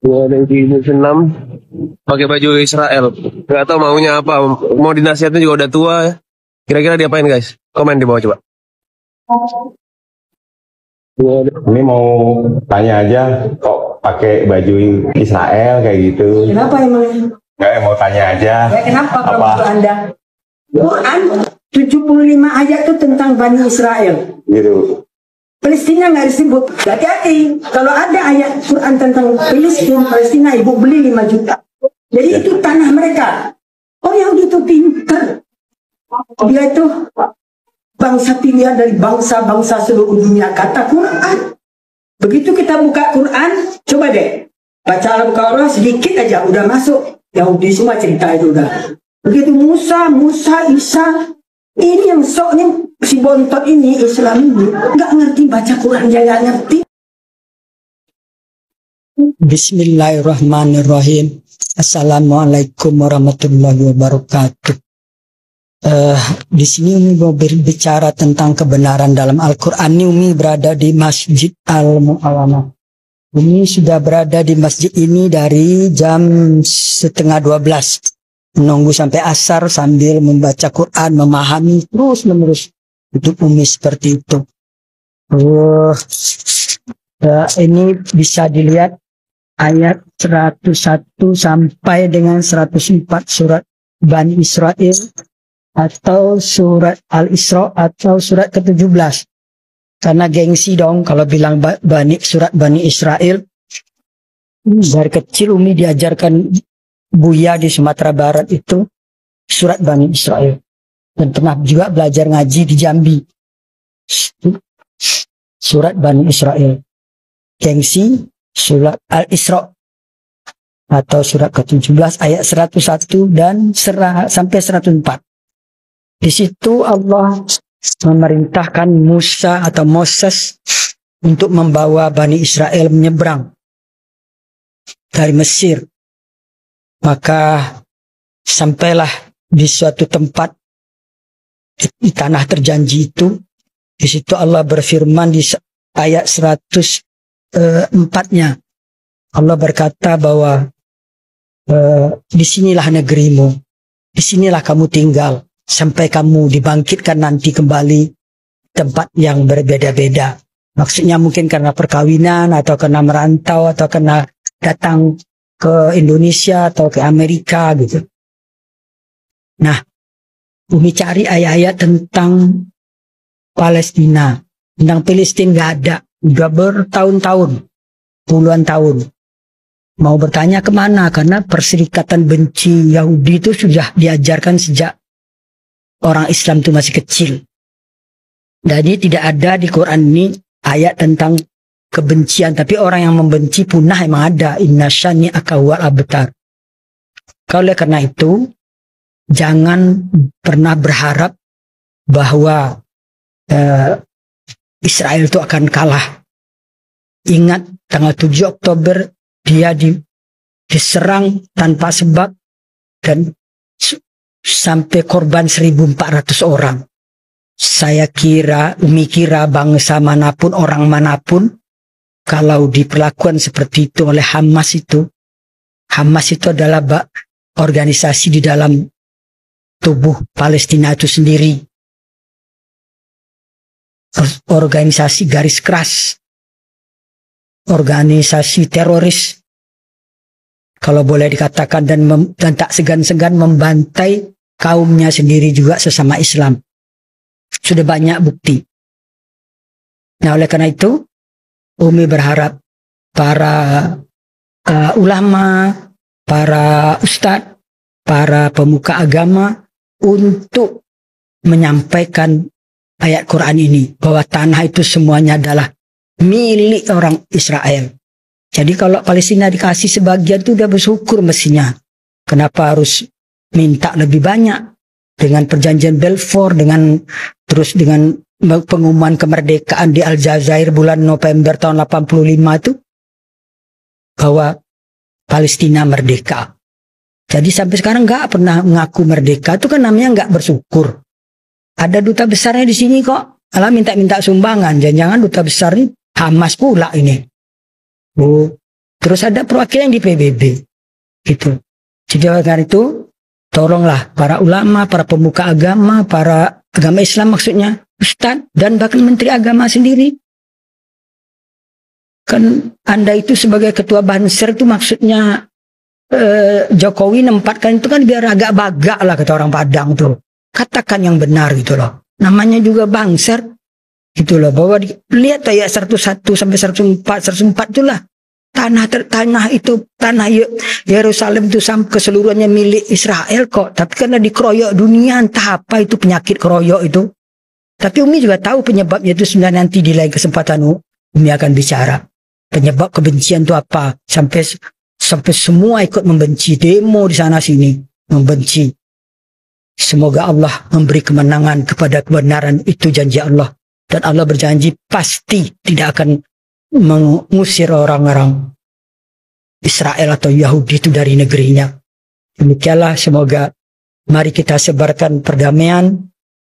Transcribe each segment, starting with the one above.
2006 pakai baju Israel. Nggak tahu maunya apa. Mau dinasihatnya juga udah tua ya. Kira-kira diapain guys? Komen di bawah coba. Ini mau tanya aja, kok pakai baju Israel kayak gitu? Kenapa emang? Nggak, mau tanya aja. Ya, kenapa kalau menurut Anda? Quran 75 ayat itu tentang Bani Israel. Gitu. Palestina nggak disebut. Hati-hati. Kalau ada ayat Quran tentang Palestina, ibu beli 5 juta. Jadi itu tanah mereka. Oh Yahudi itu pintar. Dia itu bangsa pilihan dari bangsa-bangsa seluruh dunia, kata Quran. Begitu kita buka Quran, coba deh baca Al-Baqarah sedikit aja udah masuk Yahudi semua, cerita itu udah. Begitu Musa, Isa, ini yang sok nih, si bontot ini, Islam ini nggak ngerti baca Quran, dia nggak ngerti. Bismillahirrahmanirrahim. Assalamualaikum warahmatullahi wabarakatuh. Di sini Umi mau berbicara tentang kebenaran dalam Al-Quran. Umi berada di Masjid Al-Mu'awana. Umi sudah berada di masjid ini dari jam 11:30, menunggu sampai asar sambil membaca Quran, memahami terus menerus. Hidup Umi seperti itu. Ini bisa dilihat ayat 101 sampai dengan 104 surat Bani Israel, atau surat Al-Isra, atau surat ke-17. Karena gengsi dong kalau bilang surat Bani Israel. Dari kecil Umi diajarkan Buya di Sumatera Barat itu surat Bani Israel. Dan pernah juga belajar ngaji di Jambi. Surat Bani Israel. Gengsi surat Al-Isra atau surat ke-17 ayat 101 dan sampai 104. Di situ Allah memerintahkan Musa atau Moses untuk membawa Bani Israel menyeberang dari Mesir. Maka sampailah di suatu tempat di tanah terjanji itu. Di situ Allah berfirman di ayat 104-nya. Allah berkata bahwa disinilah negerimu, disinilah kamu tinggal, sampai kamu dibangkitkan nanti kembali tempat yang berbeda-beda. Maksudnya mungkin karena perkawinan, atau karena merantau, atau karena datang ke Indonesia atau ke Amerika gitu. Nah, Umi cari ayat-ayat tentang Palestina. Tentang Palestina nggak ada. Udah bertahun-tahun, puluhan tahun. Mau bertanya kemana? Karena perserikatan benci Yahudi itu sudah diajarkan sejak orang Islam itu masih kecil. Jadi tidak ada di Quran ini ayat tentang kebencian, tapi orang yang membenci punah emang ada. Inna syani'aka huwal abtar. Oleh karena itu, jangan pernah berharap bahwa Israel itu akan kalah. Ingat tanggal 7 Oktober dia diserang tanpa sebab dan sampai korban 1.400 orang. Umi kira bangsa manapun, orang manapun, kalau diperlakukan seperti itu oleh Hamas itu adalah organisasi di dalam tubuh Palestina itu sendiri. Organisasi garis keras, organisasi teroris, kalau boleh dikatakan, dan tak segan-segan membantai kaumnya sendiri juga sesama Islam. Sudah banyak bukti. Nah, oleh karena itu, Umi berharap para ulama, para ustadz, para pemuka agama untuk menyampaikan ayat Quran ini, bahwa tanah itu semuanya adalah milik orang Israel. Jadi kalau Palestina dikasih sebagian itu udah bersyukur mestinya. Kenapa harus minta lebih banyak? Dengan perjanjian Balfour, dengan pengumuman kemerdekaan di Aljazair bulan November tahun 85 itu, bahwa Palestina merdeka. Jadi sampai sekarang nggak pernah mengaku merdeka, itu kan namanya nggak bersyukur. Ada duta besarnya di sini kok, malah minta-minta sumbangan. Jangan-jangan duta besar ini Hamas pula ini. Oh, terus ada perwakilan di PBB. Gitu. Jadi karena itu, tolonglah para ulama, para pemuka agama, para agama Islam maksudnya, Ustadz, dan bahkan Menteri Agama sendiri. Kan Anda itu sebagai ketua Banser itu maksudnya Jokowi nempatkan itu kan biar agak bagak lah kata orang Padang tuh. Katakan yang benar gitu loh. Namanya juga Banser gitu loh. Bahwa lihat ayat 101 sampai 104 itulah. Tanah itu, tanah Yerusalem itu sampai keseluruhannya milik Israel kok. Tapi karena dikeroyok dunia, entah apa itu penyakit keroyok itu. Tapi Umi juga tahu penyebabnya itu sebenarnya, nanti di lain kesempatan Umi akan bicara. Penyebab kebencian itu apa? Sampai semua ikut membenci, demo di sana sini membenci. Semoga Allah memberi kemenangan kepada kebenaran, itu janji Allah. Dan Allah berjanji pasti tidak akan mengusir orang-orang Israel atau Yahudi itu dari negerinya. Demikianlah, semoga mari kita sebarkan perdamaian,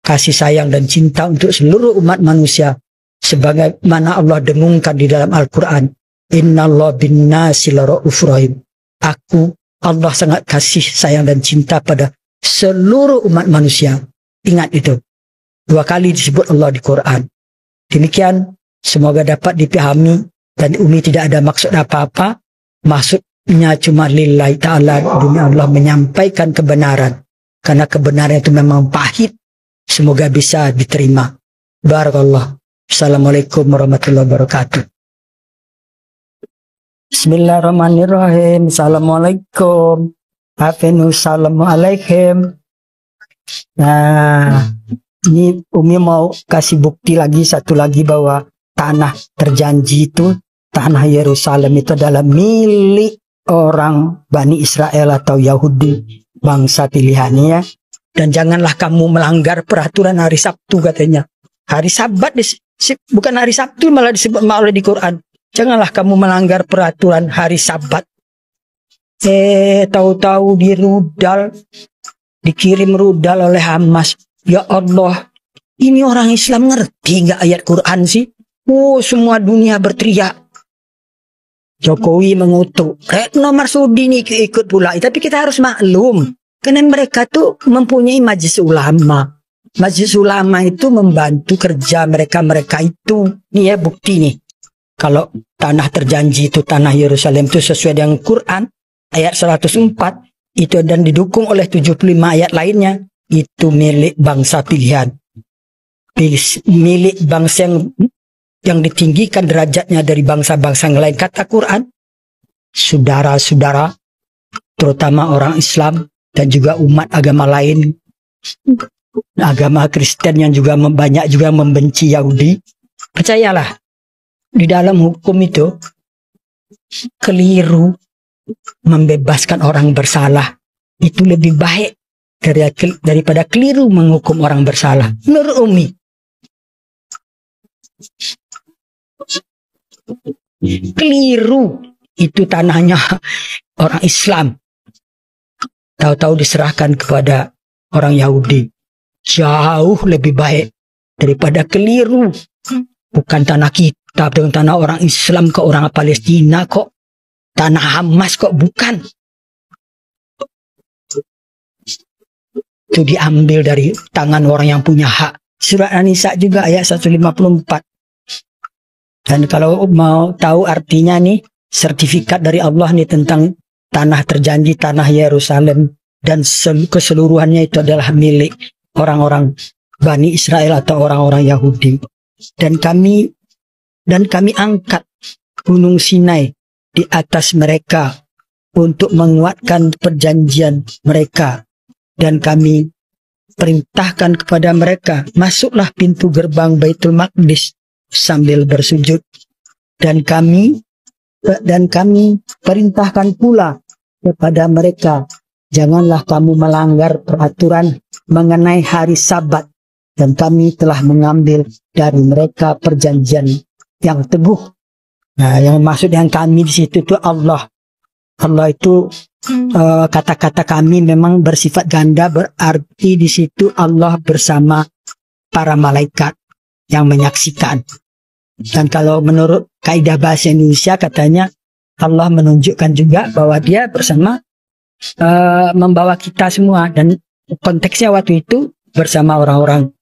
kasih sayang dan cinta untuk seluruh umat manusia. Sebagaimana Allah dengungkan di dalam Al-Quran, Innallaha bin-nasi laraufur rahim. Allah sangat kasih sayang dan cinta pada seluruh umat manusia. Ingat itu. 2 kali disebut Allah di Quran. Demikian, semoga dapat dipahami dan Umi tidak ada maksud apa-apa. Maksudnya cuma lillahi ta'ala, dunia Allah menyampaikan kebenaran. Karena kebenaran itu memang pahit. Semoga bisa diterima. Barakallah. Assalamualaikum warahmatullahi wabarakatuh. Bismillahirrahmanirrahim. Assalamualaikum. Assalamualaikum. Nah, ini Umi mau kasih bukti lagi, satu lagi, bahwa tanah terjanji itu, tanah Yerusalem itu adalah milik orang Bani Israel atau Yahudi, bangsa pilihannya ya. Dan janganlah kamu melanggar peraturan hari Sabtu katanya. Hari Sabat, bukan hari Sabtu malah disebut oleh di Quran. Janganlah kamu melanggar peraturan hari Sabat. Tahu-tahu dikirim rudal oleh Hamas. Ya Allah, ini orang Islam ngerti nggak ayat Quran sih? Oh, semua dunia berteriak. Jokowi mengutuk. Retno Marsudi ini ikut pula. Tapi kita harus maklum, karena mereka tuh mempunyai majelis ulama. Majelis ulama itu membantu kerja mereka itu. Nih ya bukti nih. Kalau tanah terjanji itu, tanah Yerusalem itu sesuai dengan Quran ayat 104 itu, dan didukung oleh 75 ayat lainnya, itu milik bangsa pilihan, milik bangsa yang ditinggikan derajatnya dari bangsa-bangsa yang lain. Kata Quran, saudara-saudara, terutama orang Islam dan juga umat agama lain, agama Kristen yang juga banyak juga membenci Yahudi, percayalah, di dalam hukum itu keliru membebaskan orang bersalah itu lebih baik daripada keliru menghukum orang bersalah. Menurut Umi, keliru itu tanahnya orang Islam, tahu-tahu diserahkan kepada orang Yahudi, jauh lebih baik daripada keliru. Bukan tanah kita, dengan tanah orang Islam ke orang Palestina kok, tanah Hamas kok, bukan. Itu diambil dari tangan orang yang punya hak. Surat An-Nisa juga ayat 154. Dan kalau mau tahu artinya nih, sertifikat dari Allah nih tentang tanah terjanji, tanah Yerusalem, dan keseluruhannya itu adalah milik orang-orang Bani Israel atau orang-orang Yahudi. Dan kami angkat Gunung Sinai di atas mereka untuk menguatkan perjanjian mereka. Dan kami perintahkan kepada mereka, masuklah pintu gerbang Baitul Maqdis sambil bersujud. Dan kami perintahkan pula kepada mereka, janganlah kamu melanggar peraturan mengenai hari Sabat. Dan kami telah mengambil dari mereka perjanjian yang teguh. Nah, yang maksud yang kami di situ itu Allah. Allah itu kata-kata kami memang bersifat ganda, berarti di situ Allah bersama para malaikat yang menyaksikan. Dan kalau menurut kaidah bahasa Indonesia katanya Allah menunjukkan juga bahwa dia bersama membawa kita semua, dan konteksnya waktu itu bersama orang-orang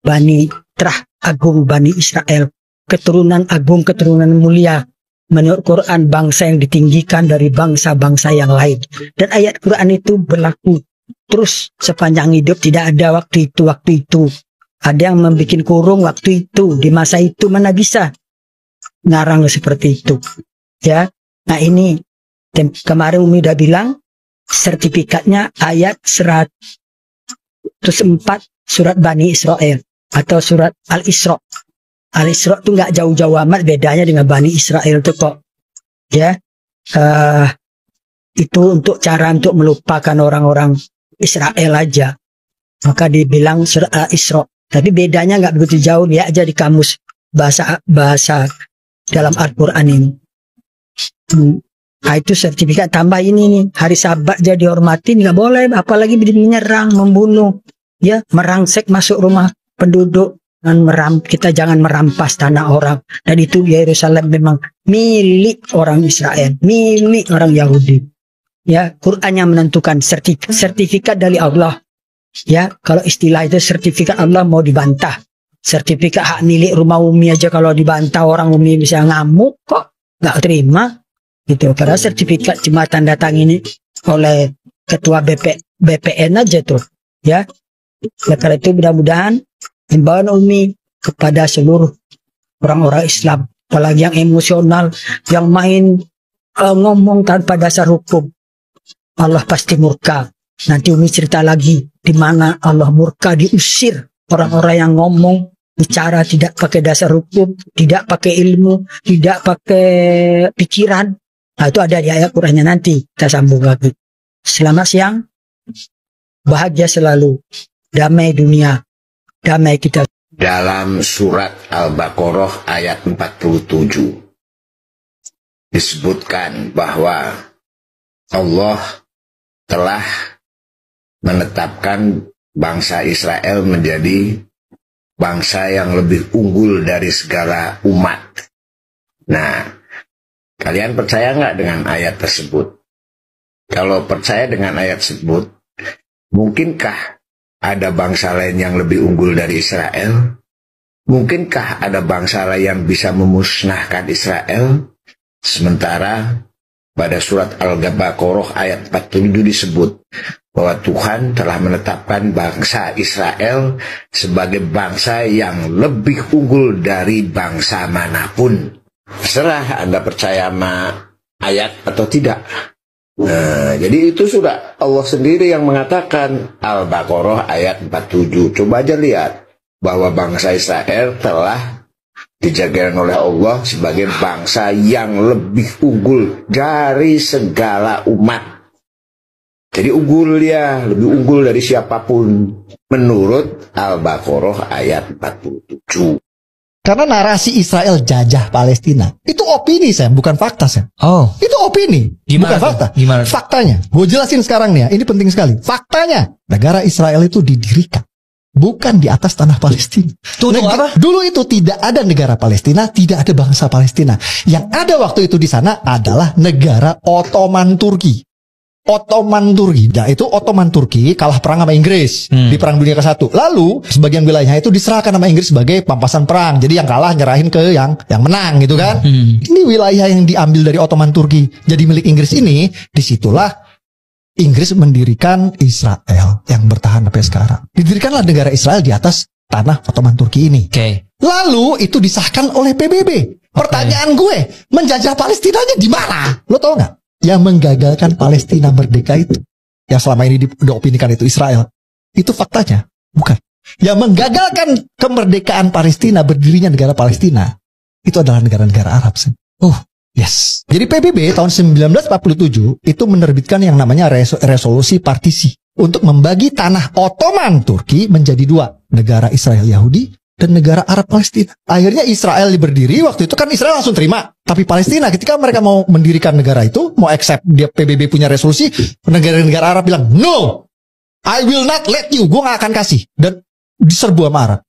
Bani Terah Agung Bani Israel, keturunan agung, keturunan mulia menurut Quran, bangsa yang ditinggikan dari bangsa-bangsa yang lain. Dan ayat Quran itu berlaku terus sepanjang hidup, tidak ada waktu itu. Ada yang membuat kurung waktu itu, di masa itu mana bisa ngarang seperti itu, ya. Nah ini kemarin Umi udah bilang sertifikatnya ayat 104 surat Bani Israel atau surat Al-Isra. Al-Isra itu nggak jauh-jauh amat bedanya dengan Bani Israel itu kok, ya. Itu untuk cara untuk melupakan orang-orang Israel aja, maka dibilang surat Al-Isra. Tapi bedanya nggak begitu jauh, dia aja di kamus bahasa dalam Al-Quran ini. Nah, itu sertifikat tambah ini nih, hari Sabat jadi dihormatin nggak boleh, apalagi menyerang, membunuh, ya, merangsek masuk rumah penduduk, dan kita jangan merampas tanah orang. Dan itu Yerusalem memang milik orang Israel, milik orang Yahudi. Ya, Quran yang menentukan sertifikat dari Allah. Ya, kalau istilah itu sertifikat Allah mau dibantah. Sertifikat hak milik rumah Umi aja kalau dibantah orang Umi bisa ngamuk kok, nggak terima gitu. Karena sertifikat cuma tanda tangan ini oleh ketua BPN aja tuh, ya. Karena itu mudah-mudahan himbauan Umi kepada seluruh orang-orang Islam, apalagi yang emosional, yang main ngomong tanpa dasar hukum, Allah pasti murka. Nanti Umi cerita lagi di mana Allah murka, diusir orang-orang yang ngomong, bicara tidak pakai dasar hukum, tidak pakai ilmu, tidak pakai pikiran. Nah, itu ada di ayat Qur'annya, nanti kita sambung lagi. Selamat siang, bahagia selalu, damai dunia, damai kita. Dalam surat Al-Baqarah ayat 47 disebutkan bahwa Allah telah menetapkan bangsa Israel menjadi bangsa yang lebih unggul dari segala umat. Nah, kalian percaya nggak dengan ayat tersebut? Kalau percaya dengan ayat tersebut, mungkinkah ada bangsa lain yang lebih unggul dari Israel? Mungkinkah ada bangsa lain yang bisa memusnahkan Israel? Sementara pada surat Al-Baqarah ayat 47 disebut bahwa Tuhan telah menetapkan bangsa Israel sebagai bangsa yang lebih unggul dari bangsa manapun. Terserah Anda percaya sama ayat atau tidak. Nah, jadi itu sudah Allah sendiri yang mengatakan, Al-Baqarah ayat 47. Coba aja lihat bahwa bangsa Israel telah dijagakan oleh Allah sebagai bangsa yang lebih unggul dari segala umat. Jadi unggul dia, lebih unggul dari siapapun menurut Al-Baqarah ayat 47. Karena narasi Israel jajah Palestina itu opini, Sam, bukan fakta, Sam. Oh, Itu opini, Gimana bukan tuh? fakta. Gimana? Faktanya, gue jelasin sekarang nih ya, ini penting sekali. Faktanya, negara Israel itu didirikan bukan di atas tanah Palestina. Apa? Dulu itu tidak ada negara Palestina, tidak ada bangsa Palestina. Yang ada waktu itu di sana adalah negara Ottoman Turki. Ottoman Turki. Nah, itu Ottoman Turki kalah perang sama Inggris di Perang Dunia ke-1. Lalu sebagian wilayahnya itu diserahkan sama Inggris sebagai pampasan perang. Jadi yang kalah nyerahin ke yang menang gitu kan. Ini wilayah yang diambil dari Ottoman Turki jadi milik Inggris ini. Disitulah Inggris mendirikan Israel yang bertahan sampai sekarang. Didirikanlah negara Israel di atas tanah Ottoman Turki ini. Oke. Lalu itu disahkan oleh PBB. Pertanyaan gue, menjajah Palestinanya di mana? Lo tau nggak? Yang menggagalkan Palestina merdeka itu, yang selama ini diopinikan itu Israel, itu faktanya bukan. Yang menggagalkan kemerdekaan Palestina, berdirinya negara Palestina, itu adalah negara-negara Arab. Yes. Jadi PBB tahun 1947 itu menerbitkan yang namanya resolusi partisi untuk membagi tanah Ottoman Turki menjadi dua, negara Israel Yahudi dan negara Arab Palestina. Akhirnya Israel berdiri, waktu itu kan Israel langsung terima. Tapi Palestina ketika mereka mau mendirikan negara itu, mau accept dia PBB punya resolusi, negara-negara Arab bilang, no, I will not let you, gue gak akan kasih. Dan diserbu sama Arab.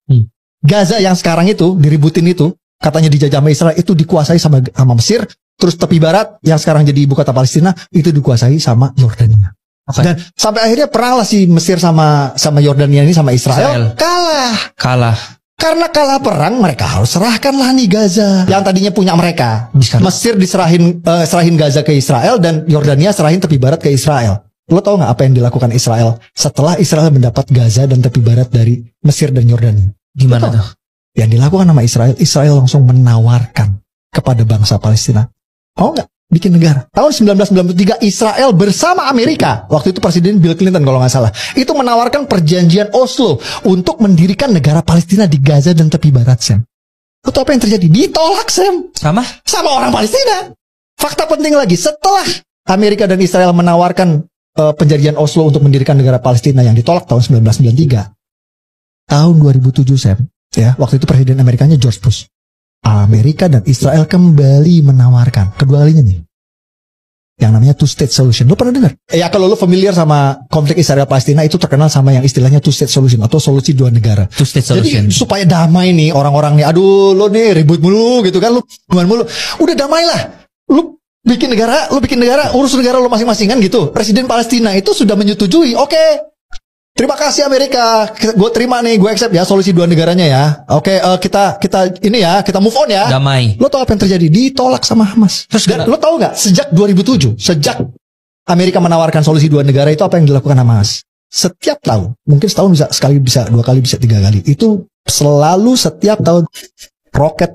Gaza yang sekarang itu, diributin itu, katanya dijajah sama Israel, itu dikuasai sama Mesir, Terus tepi barat yang sekarang jadi ibu kota Palestina itu dikuasai sama Yordania. Dan sampai akhirnya perang lah si Mesir sama Yordania ini sama Israel. Kalah. Karena kalah perang, mereka harus serahkanlah nih Gaza yang tadinya punya mereka. Mesir serahin Gaza ke Israel dan Yordania serahin tepi barat ke Israel. Lo tau nggak apa yang dilakukan Israel setelah Israel mendapat Gaza dan tepi barat dari Mesir dan Yordania? Gimana tuh? Yang dilakukan sama Israel langsung menawarkan kepada bangsa Palestina. Mau nggak bikin negara? Tahun 1993 Israel bersama Amerika, waktu itu Presiden Bill Clinton kalau nggak salah, itu menawarkan perjanjian Oslo untuk mendirikan negara Palestina di Gaza dan tepi barat, Sam. Lo tau apa yang terjadi? Ditolak, Sam. Sama orang Palestina. Fakta penting lagi, setelah Amerika dan Israel menawarkan perjanjian Oslo untuk mendirikan negara Palestina yang ditolak tahun 1993, tahun 2007, Sam, ya, waktu itu Presiden Amerikanya George Bush. Amerika dan Israel kembali menawarkan kedua kalinya nih yang namanya two-state solution. Lo pernah dengar? Ya kalau lo familiar sama konflik Israel Palestina itu terkenal sama yang istilahnya two-state solution atau solusi dua negara. Two-state solution. Jadi supaya damai nih orang-orang nih, aduh lo nih ribut mulu gitu kan, lo gimana mulu, udah damailah. Lo bikin negara, urus negara lo masing-masing kan gitu. Presiden Palestina itu sudah menyetujui, oke. Terima kasih Amerika, gue terima nih, gue accept ya solusi dua negaranya ya. Oke, kita ini ya, kita move on ya. Damai. Lo tau apa yang terjadi? Ditolak sama Hamas. Dan lo tau nggak? Sejak 2007, sejak Amerika menawarkan solusi dua negara itu apa yang dilakukan Hamas? Setiap tahun, mungkin setahun bisa sekali, bisa dua kali, bisa tiga kali. Itu selalu setiap tahun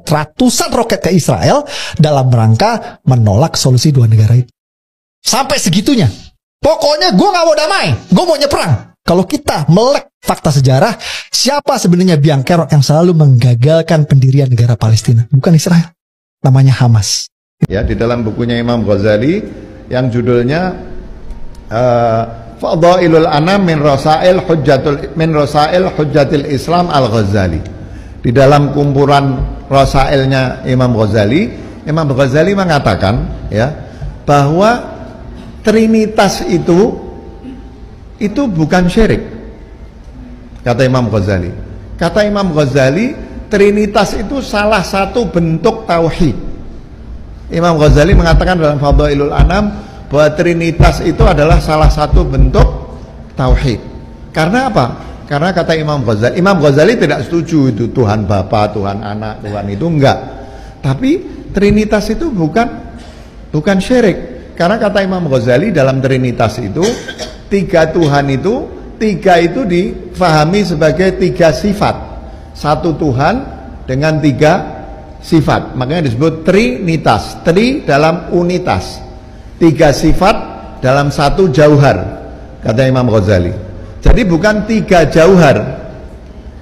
ratusan roket ke Israel dalam rangka menolak solusi dua negara itu. Sampai segitunya. Pokoknya gue nggak mau damai, gue mau nyeperang. Kalau kita melek fakta sejarah, siapa sebenarnya biang kerok yang selalu menggagalkan pendirian negara Palestina? Bukan Israel, namanya Hamas. Ya, di dalam bukunya Imam Ghazali yang judulnya Fadailul Anam min Rasail Hujjatil Islam Al-Ghazali. Di dalam kumpulan Rasailnya Imam Ghazali mengatakan ya bahwa Trinitas itu bukan syirik, kata Imam Ghazali. Kata Imam Ghazali, Trinitas itu salah satu bentuk tauhid. Imam Ghazali mengatakan dalam Fadailul Anam bahwa Trinitas itu adalah salah satu bentuk tauhid. Karena apa? Karena kata Imam Ghazali tidak setuju itu Tuhan Bapa, Tuhan Anak, Tuhan itu enggak. Tapi Trinitas itu bukan syirik. Karena kata Imam Ghazali dalam Trinitas itu tiga Tuhan itu, tiga itu difahami sebagai tiga sifat. Satu Tuhan dengan tiga sifat. Makanya disebut Trinitas. Tri dalam unitas. Tiga sifat dalam satu jauhar, kata Imam Ghazali. Jadi bukan tiga jauhar.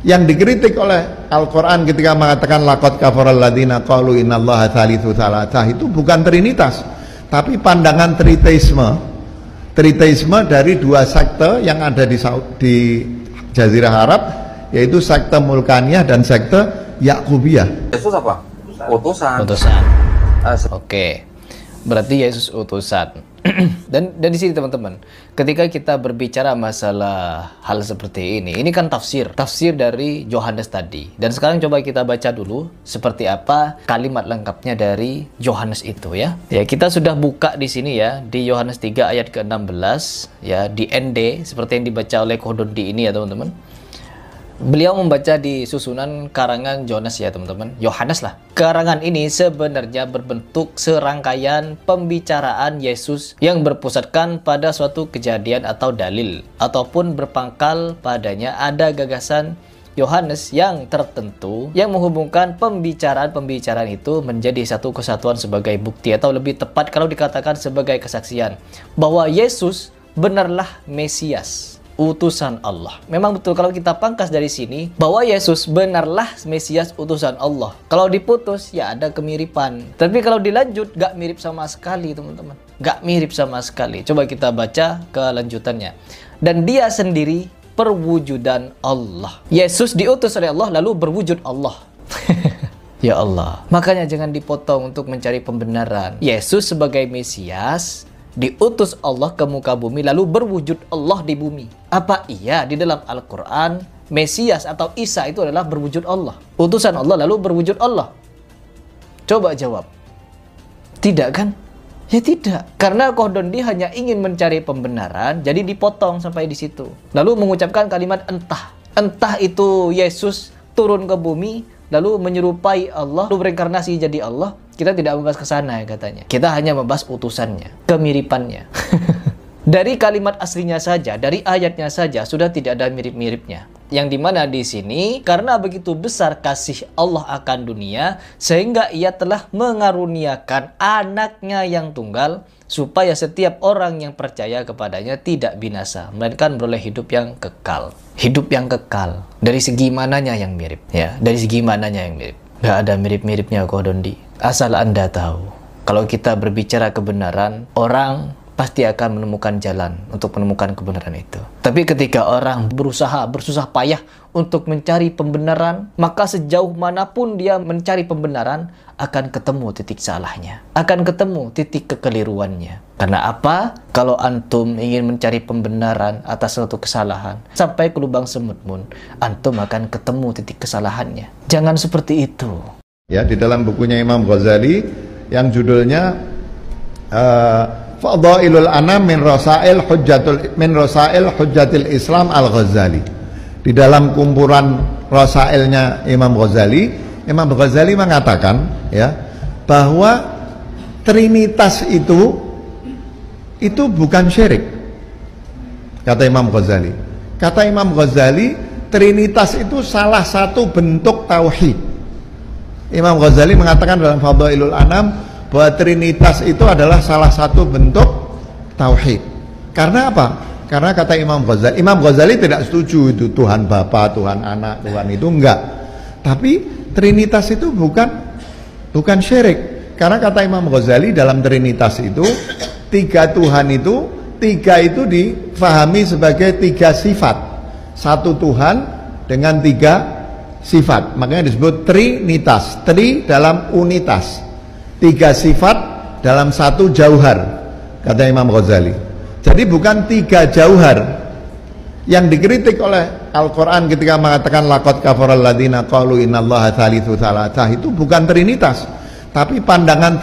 Yang dikritik oleh Al-Quran ketika mengatakan laqad kafaral ladzina qalu innallaha tsalitsu tsalatsa, itu bukan Trinitas, tapi pandangan Triteisme dari dua sekte yang ada di Jazirah Arab, yaitu sekte Mulkaniyah dan sekte Yakubiyah. Yesus apa? Utusan. Oke. Berarti Yesus utusan. dan di sini teman-teman, ketika kita berbicara masalah hal seperti ini kan tafsir dari Yohanes tadi. Dan sekarang coba kita baca dulu seperti apa kalimat lengkapnya dari Yohanes itu ya. Ya, kita sudah buka di sini ya di Yohanes 3 ayat ke-16 ya, di ND seperti yang dibaca oleh Kodondi ini ya teman-teman. Beliau membaca di susunan karangan Yohanes ya teman-teman, Yohanes lah. Karangan ini sebenarnya berbentuk serangkaian pembicaraan Yesus yang berpusatkan pada suatu kejadian atau dalil, ataupun berpangkal padanya ada gagasan Yohanes yang tertentu yang menghubungkan pembicaraan-pembicaraan itu menjadi satu kesatuan sebagai bukti, atau lebih tepat kalau dikatakan sebagai kesaksian bahwa Yesus benarlah Mesias, utusan Allah. Memang betul kalau kita pangkas dari sini bahwa Yesus benarlah Mesias utusan Allah. Kalau diputus ya ada kemiripan. Tapi kalau dilanjut gak mirip sama sekali teman-teman. Gak mirip sama sekali. Coba kita baca kelanjutannya. Dan dia sendiri perwujudan Allah. Yesus diutus oleh Allah lalu berwujud Allah. Ya Allah. Makanya jangan dipotong untuk mencari pembenaran. Yesus sebagai Mesias diutus Allah ke muka bumi lalu berwujud Allah di bumi. Apa iya di dalam Al-Quran Mesias atau Isa itu adalah berwujud Allah, utusan Allah lalu berwujud Allah? Coba jawab. Tidak kan? Ya tidak. Karena Qahdondi hanya ingin mencari pembenaran, jadi dipotong sampai di situ. Lalu mengucapkan kalimat entah. Entah itu Yesus turun ke bumi, lalu menyerupai Allah, lalu berinkarnasi jadi Allah. Kita tidak membahas ke sana ya katanya. Kita hanya membahas utusannya, kemiripannya. Dari kalimat aslinya saja, dari ayatnya saja sudah tidak ada mirip-miripnya. Yang dimana di sini karena begitu besar kasih Allah akan dunia sehingga ia telah mengaruniakan anaknya yang tunggal supaya setiap orang yang percaya kepadanya tidak binasa melainkan beroleh hidup yang kekal. Hidup yang kekal. Dari segi mananya yang mirip ya? Dari segi mananya yang mirip? Gak ada mirip-miripnya Qahdondi. Asal Anda tahu, kalau kita berbicara kebenaran, orang pasti akan menemukan jalan untuk menemukan kebenaran itu. Tapi ketika orang berusaha, bersusah payah untuk mencari pembenaran, maka sejauh manapun dia mencari pembenaran, akan ketemu titik salahnya. Akan ketemu titik kekeliruannya. Karena apa? Kalau antum ingin mencari pembenaran atas suatu kesalahan, sampai ke lubang semut pun, antum akan ketemu titik kesalahannya. Jangan seperti itu. Ya, di dalam bukunya Imam Ghazali yang judulnya Fadailul Anam min Rasail Hujjatil Islam Al-Ghazali. Di dalam kumpulan Rasailnya Imam Ghazali mengatakan ya bahwa Trinitas itu bukan syirik. Kata Imam Ghazali. Kata Imam Ghazali, Trinitas itu salah satu bentuk tauhid. Imam Ghazali mengatakan dalam Fadailul Anam bahwa Trinitas itu adalah salah satu bentuk tauhid. Karena apa? Karena kata Imam Ghazali tidak setuju itu Tuhan Bapa, Tuhan Anak, Tuhan itu enggak. Tapi Trinitas itu bukan syirik. Karena kata Imam Ghazali dalam Trinitas itu tiga Tuhan itu, tiga itu difahami sebagai tiga sifat. Satu Tuhan dengan tiga sifat. Makanya disebut Trinitas. Tri dalam unitas. Tiga sifat dalam satu jauhar, kata Imam Ghazali. Jadi bukan tiga jauhar yang dikritik oleh Al-Quran ketika mengatakan laqad kafaral ladzina qalu innallaha tsalitsu tsalatsah, itu bukan Trinitas, tapi pandangan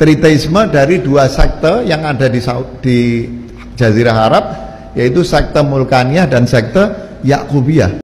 Triteisme dari dua sekte yang ada di Jazirah Arab, yaitu sekte Mulkaniyah dan sekte Yakubiyah.